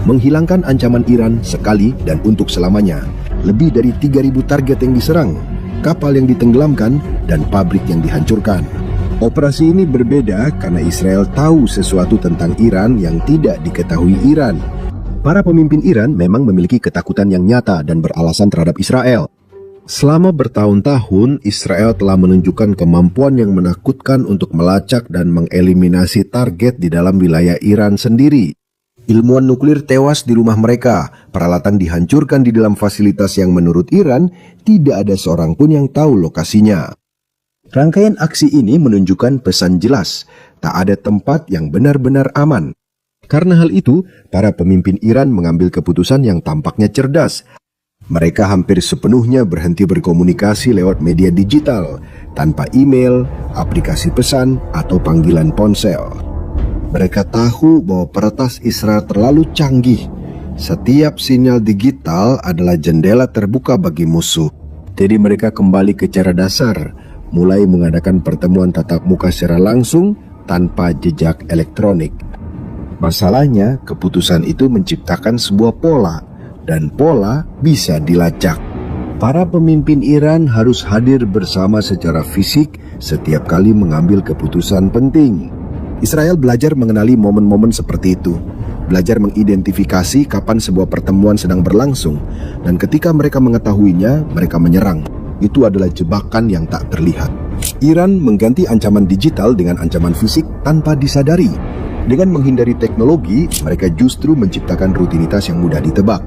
menghilangkan ancaman Iran sekali dan untuk selamanya. Lebih dari 3.000 target yang diserang, kapal yang ditenggelamkan, dan pabrik yang dihancurkan. Operasi ini berbeda karena Israel tahu sesuatu tentang Iran yang tidak diketahui Iran. Para pemimpin Iran memang memiliki ketakutan yang nyata dan beralasan terhadap Israel. Selama bertahun-tahun, Israel telah menunjukkan kemampuan yang menakutkan untuk melacak dan mengeliminasi target di dalam wilayah Iran sendiri. Ilmuwan nuklir tewas di rumah mereka, peralatan dihancurkan di dalam fasilitas yang menurut Iran tidak ada seorang pun yang tahu lokasinya. Rangkaian aksi ini menunjukkan pesan jelas, tak ada tempat yang benar-benar aman. Karena hal itu, para pemimpin Iran mengambil keputusan yang tampaknya cerdas. Mereka hampir sepenuhnya berhenti berkomunikasi lewat media digital, tanpa email, aplikasi pesan, atau panggilan ponsel. Mereka tahu bahwa peretas Israel terlalu canggih. Setiap sinyal digital adalah jendela terbuka bagi musuh. Jadi mereka kembali ke cara dasar, mulai mengadakan pertemuan tatap muka secara langsung tanpa jejak elektronik. Masalahnya, keputusan itu menciptakan sebuah pola, dan pola bisa dilacak. Para pemimpin Iran harus hadir bersama secara fisik setiap kali mengambil keputusan penting. Israel belajar mengenali momen-momen seperti itu, belajar mengidentifikasi kapan sebuah pertemuan sedang berlangsung, dan ketika mereka mengetahuinya, mereka menyerang. Itu adalah jebakan yang tak terlihat. Iran mengganti ancaman digital dengan ancaman fisik tanpa disadari. Dengan menghindari teknologi, mereka justru menciptakan rutinitas yang mudah ditebak.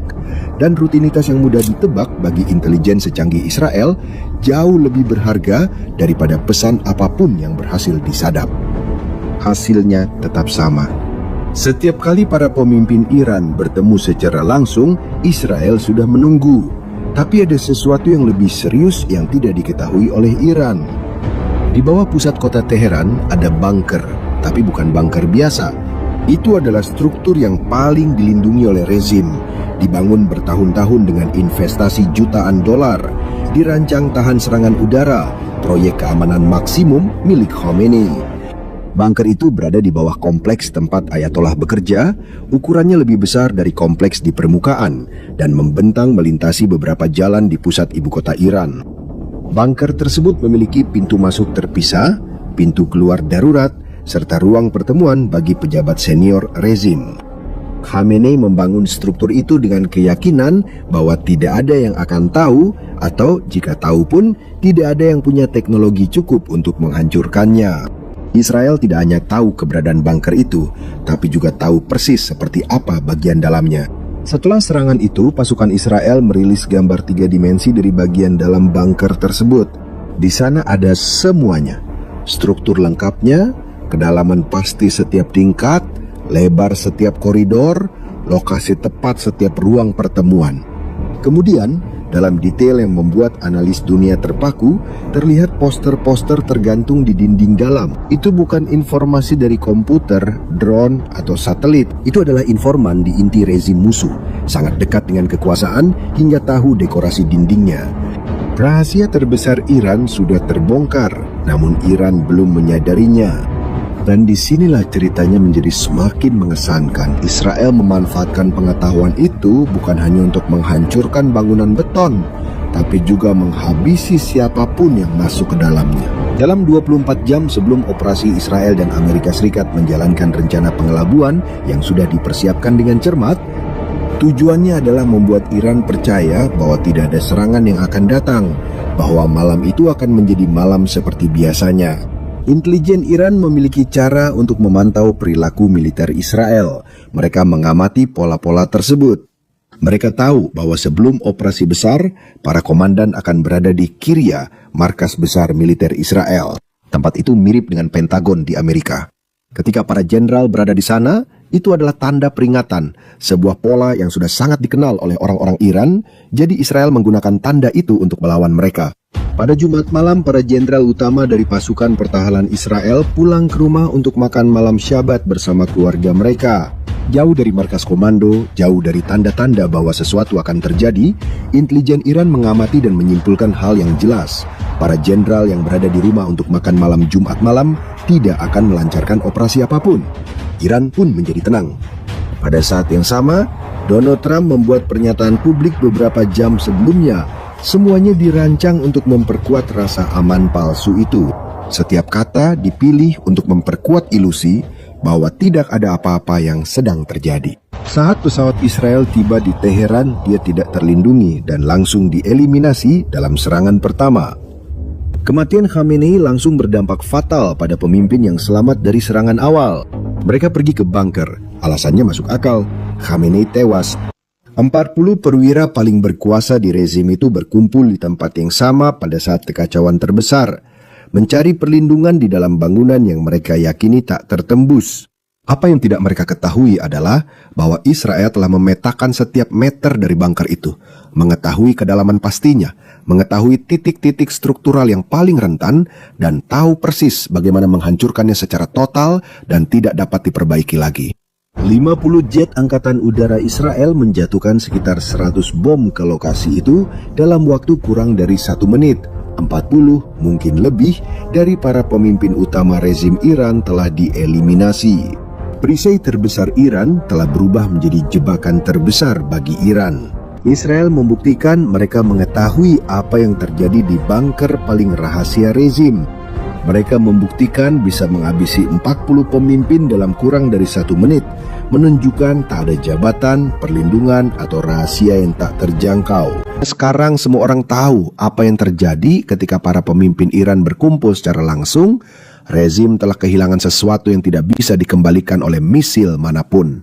Dan rutinitas yang mudah ditebak bagi intelijen secanggih Israel jauh lebih berharga daripada pesan apapun yang berhasil disadap. Hasilnya tetap sama. Setiap kali para pemimpin Iran bertemu secara langsung, Israel sudah menunggu. Tapi ada sesuatu yang lebih serius yang tidak diketahui oleh Iran. Di bawah pusat kota Teheran ada bunker, tapi bukan bunker biasa. Itu adalah struktur yang paling dilindungi oleh rezim, dibangun bertahun-tahun dengan investasi jutaan dolar, dirancang tahan serangan udara, proyek keamanan maksimum milik Khomeini. Bunker itu berada di bawah kompleks tempat Ayatollah bekerja, ukurannya lebih besar dari kompleks di permukaan, dan membentang melintasi beberapa jalan di pusat ibu kota Iran. Bunker tersebut memiliki pintu masuk terpisah, pintu keluar darurat, serta ruang pertemuan bagi pejabat senior rezim. Khamenei membangun struktur itu dengan keyakinan bahwa tidak ada yang akan tahu, atau jika tahu pun, tidak ada yang punya teknologi cukup untuk menghancurkannya. Israel tidak hanya tahu keberadaan bunker itu, tapi juga tahu persis seperti apa bagian dalamnya. Setelah serangan itu, pasukan Israel merilis gambar 3 dimensi dari bagian dalam bunker tersebut. Di sana ada semuanya, struktur lengkapnya, kedalaman pasti setiap tingkat, lebar setiap koridor, lokasi tepat setiap ruang pertemuan. Kemudian, dalam detail yang membuat analis dunia terpaku, terlihat poster-poster tergantung di dinding dalam. Itu bukan informasi dari komputer, drone, atau satelit. Itu adalah informan di inti rezim musuh, sangat dekat dengan kekuasaan hingga tahu dekorasi dindingnya. Rahasia terbesar Iran sudah terbongkar, namun Iran belum menyadarinya. Dan disinilah ceritanya menjadi semakin mengesankan. Israel memanfaatkan pengetahuan itu bukan hanya untuk menghancurkan bangunan beton, tapi juga menghabisi siapapun yang masuk ke dalamnya. Dalam 24 jam sebelum operasi Israel dan Amerika Serikat menjalankan rencana pengelabuan yang sudah dipersiapkan dengan cermat, tujuannya adalah membuat Iran percaya bahwa tidak ada serangan yang akan datang, bahwa malam itu akan menjadi malam seperti biasanya. Intelijen Iran memiliki cara untuk memantau perilaku militer Israel. Mereka mengamati pola-pola tersebut. Mereka tahu bahwa sebelum operasi besar, para komandan akan berada di Kiryat, markas besar militer Israel. Tempat itu mirip dengan Pentagon di Amerika. Ketika para jenderal berada di sana, itu adalah tanda peringatan, sebuah pola yang sudah sangat dikenal oleh orang-orang Iran, jadi Israel menggunakan tanda itu untuk melawan mereka. Pada Jumat malam, para jenderal utama dari pasukan pertahanan Israel pulang ke rumah untuk makan malam Syabat bersama keluarga mereka. Jauh dari markas komando, jauh dari tanda-tanda bahwa sesuatu akan terjadi, intelijen Iran mengamati dan menyimpulkan hal yang jelas. Para jenderal yang berada di rumah untuk makan malam Jumat malam tidak akan melancarkan operasi apapun. Iran pun menjadi tenang. Pada saat yang sama, Donald Trump membuat pernyataan publik beberapa jam sebelumnya. Semuanya dirancang untuk memperkuat rasa aman palsu itu. Setiap kata dipilih untuk memperkuat ilusi bahwa tidak ada apa-apa yang sedang terjadi. Saat pesawat Israel tiba di Teheran, dia tidak terlindungi dan langsung dieliminasi dalam serangan pertama. Kematian Khamenei langsung berdampak fatal pada pemimpin yang selamat dari serangan awal. Mereka pergi ke bunker. Alasannya masuk akal. Khamenei tewas. 40 perwira paling berkuasa di rezim itu berkumpul di tempat yang sama pada saat kekacauan terbesar, mencari perlindungan di dalam bangunan yang mereka yakini tak tertembus. Apa yang tidak mereka ketahui adalah bahwa Israel telah memetakan setiap meter dari bunker itu, mengetahui kedalaman pastinya, mengetahui titik-titik struktural yang paling rentan, dan tahu persis bagaimana menghancurkannya secara total dan tidak dapat diperbaiki lagi. 50 jet angkatan udara Israel menjatuhkan sekitar 100 bom ke lokasi itu dalam waktu kurang dari 1 menit. 40, mungkin lebih, dari para pemimpin utama rezim Iran telah dieliminasi. Perisai terbesar Iran telah berubah menjadi jebakan terbesar bagi Iran. Israel membuktikan mereka mengetahui apa yang terjadi di bunker paling rahasia rezim. Mereka membuktikan bisa menghabisi 40 pemimpin dalam kurang dari 1 menit, menunjukkan tak ada jabatan, perlindungan, atau rahasia yang tak terjangkau. Sekarang semua orang tahu apa yang terjadi ketika para pemimpin Iran berkumpul secara langsung. Rezim telah kehilangan sesuatu yang tidak bisa dikembalikan oleh misil manapun.